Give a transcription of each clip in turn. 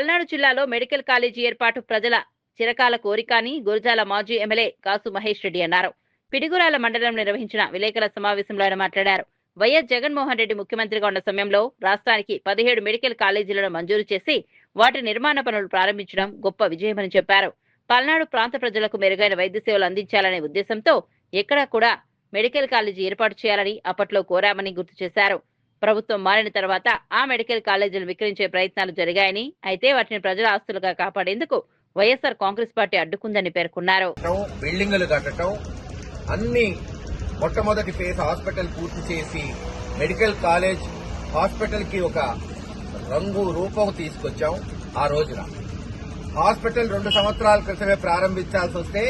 పల్నాడు జిల్లాలో medical college ఏర్పాటు ప్రజల చిరకాల కోరిక అని గురజాల మాజీ ఎమ్మెల్యే కాసు మహేష్ రెడ్డి అన్నారు. పిడుగురాల మండలం నిర్వహించిన విలేకరుల సమావేశంలో ఆయన మాట్లాడారు. వైఎస్ జగన్మోహన్ రెడ్డి ముఖ్యమంత్రిగా ఉన్న సమయంలో రాష్ట్రానికి 17 మెడికల్ కాలేజీలను మంజూరు చేసి వాటి నిర్మాణ పనులు ప్రారంభించడం గొప్ప విజయమని చెప్పారు. పల్నాడు ప్రాంత ప్రజలకు మెరుగైన వైద్య సేవలు అందించాలనే ఉద్దేశంతో ఎక్కడా కూడా మెడికల్ కాలేజీ ఏర్పాటు చేయాలని అప్పట్లో కోరామని గుర్తు చేశారు. ప్రభుత్వం మారిన తర్వాత ఆ మెడికల్ కాలేజీలు విక్రయించే ప్రయత్నాలు జరిగాయని, అయితే వాటిని ప్రజల ఆస్తులుగా కాపాడేందుకు వైఎస్ఆర్ కాంగ్రెస్ పార్టీ అడ్డుకుందని పేర్కొన్నారు. బిల్డింగులు కట్టడం, అన్ని మొట్టమొదటి ఫేజ్ హాస్పిటల్ పూర్తి చేసి మెడికల్ కాలేజ్ హాస్పిటల్ కి ఒక రూపం తీసుకొచ్చాం. ఆ రోజున హాస్పిటల్ 2 సంవత్సరాల క్రితమే ప్రారంభించాల్సి వస్తే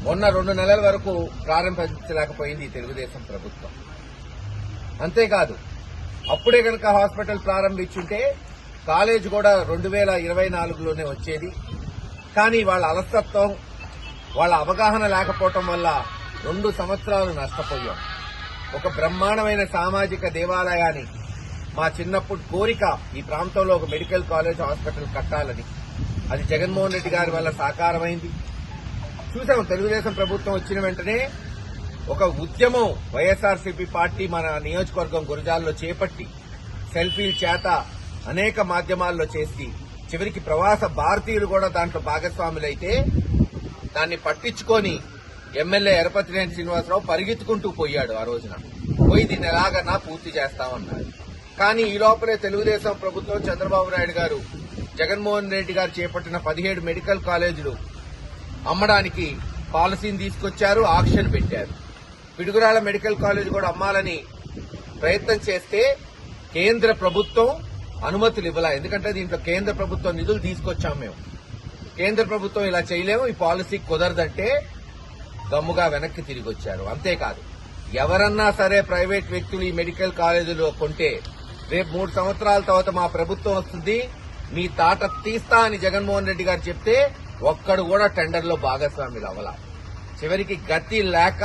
మొన్న 2 నెలల వరకు ప్రారంభించలేకపోయింది ఈ తెలుగుదేశం ప్రభుత్వం. అంతేకాదు, అప్పుడే కనుక హాస్పిటల్ ప్రారంభించుంటే కాలేజ్ కూడా 2024లోనే వచ్చేది. కానీ వాళ్ళ అలసత్వం, వాళ్ళ అవగాహన లేకపోవటం వల్ల 2 సంవత్సరాలు నష్టపోయాం. ఒక బ్రహ్మాండమైన సామాజిక దేవాలయాన్ని, మా చిన్నప్పుడు కోరిక ఈ ప్రాంతంలో ఒక మెడికల్ కాలేజ్ హాస్పిటల్ కట్టాలని, అది జగన్మోహన్ రెడ్డి గారి వల్ల సాకారమైంది. చూసాం, తెలుగుదేశం ప్రభుత్వం వచ్చిన వెంటనే ఒక ఉద్యమం వైఎస్ఆర్సీపీ పార్టీ మన నియోజకవర్గం గురజాలలో చేపట్టి సెల్ఫీల చేత అనేక మాధ్యమాల్లో చేసి చివరికి ప్రవాస భారతీయులు కూడా దాంట్లో భాగస్వాములైతే దాన్ని పట్టించుకొని ఎమ్మెల్యే ఎరపతినేని శ్రీనివాసరావు పరిగెత్తుకుంటూ పోయాడు. ఆ రోజున పోయి దీన్ని ఎలాగన్నా పూర్తి చేస్తామన్నారు. కానీ ఈ లోపలే తెలుగుదేశం ప్రభుత్వం చంద్రబాబు నాయుడు గారు జగన్మోహన్ రెడ్డి గారు చేపట్టిన 17 మెడికల్ కాలేజీలు అమ్మడానికి పాలసీని తీసుకొచ్చారు, ఆక్షన్ పెట్టారు. పిడుగురాల మెడికల్ కాలేజ్ కూడా అమ్మాలని ప్రయత్నం చేస్తే కేంద్ర ప్రభుత్వం అనుమతులు ఇవ్వలే. ఎందుకంటే దీంట్లో కేంద్ర ప్రభుత్వం నిధులు తీసుకొచ్చాం మేము. కేంద్ర ప్రభుత్వం ఇలా చేయలేము, ఈ పాలసీ కుదరదంటే గమ్ముగా వెనక్కి తిరిగి వచ్చారు. అంతేకాదు, ఎవరన్నా సరే ప్రైవేట్ వ్యక్తులు ఈ మెడికల్ కాలేజీలో కొంటే రేపు 3 సంవత్సరాల తర్వాత మా ప్రభుత్వం వస్తుంది, మీ తాట తీస్తా అని జగన్మోహన్ రెడ్డి గారు చెప్తే ఒక్కడు కూడా టెండర్లో భాగస్వాములు అవ్వాల. చివరికి గతి లేక,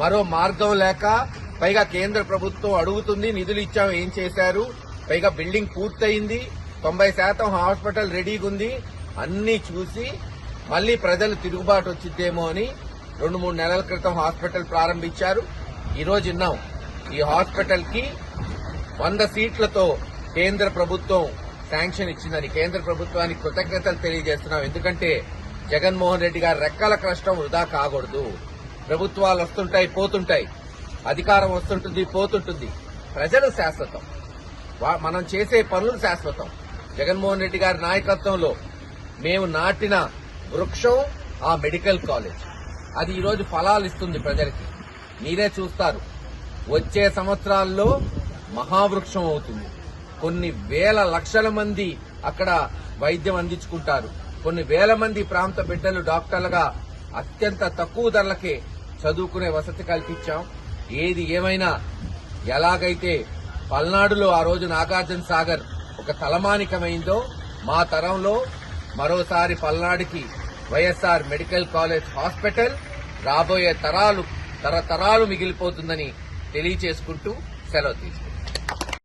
మరో మార్గం లేక, పైగా కేంద్ర ప్రభుత్వం అడుగుతుంది, నిధులు ఇచ్చాం, ఏం చేశారు, పైగా బిల్డింగ్ పూర్తయింది, 90% హాస్పిటల్ రెడీగా ఉంది, అన్నీ చూసి మళ్లీ ప్రజలు తిరుగుబాటు వచ్చిద్దేమో అని 2-3 నెలల క్రితం హాస్పిటల్ ప్రారంభించారు. ఈ రోజు విన్నాం, ఈ హాస్పిటల్ కి 100 సీట్లతో కేంద్ర ప్రభుత్వం శాంక్షన్ ఇచ్చిందని. కేంద్ర ప్రభుత్వానికి కృతజ్ఞతలు తెలియజేస్తున్నాం. ఎందుకంటే జగన్మోహన్ రెడ్డి గారి రెక్కల కష్టం వృధా కాకూడదు. ప్రభుత్వాలు వస్తుంటాయి, పోతుంటాయి, అధికారం వస్తుంటుంది, పోతుంటుంది, ప్రజలు శాశ్వతం, మనం చేసే పనులు శాశ్వతం. జగన్మోహన్ రెడ్డి గారి నాయకత్వంలో మేము నాటిన వృక్షం ఆ మెడికల్ కాలేజ్. అది ఈరోజు ఫలాలు ఇస్తుంది ప్రజలకి. మీరే చూస్తారు, వచ్చే సంవత్సరాల్లో మహావృక్షం అవుతుంది. కొన్ని వేల లక్షల మంది అక్కడ వైద్యం అందించుకుంటారు. కొన్ని వేల మంది ప్రాంత బిడ్డలు డాక్టర్లుగా అత్యంత తక్కువ ధరలకే చదువుకునే వసతి కల్పించాం. ఏది ఏమైనా, ఎలాగైతే పల్నాడులో ఆ రోజు నాగార్జున సాగర్ ఒక తలమానికమైందో, మా తరంలో మరోసారి పల్నాడుకి వైఎస్ఆర్ మెడికల్ కాలేజ్ హాస్పిటల్ రాబోయే తరతరాలు మిగిలిపోతుందని తెలియచేసుకుంటూ సెలవు తీసుకుంటాం.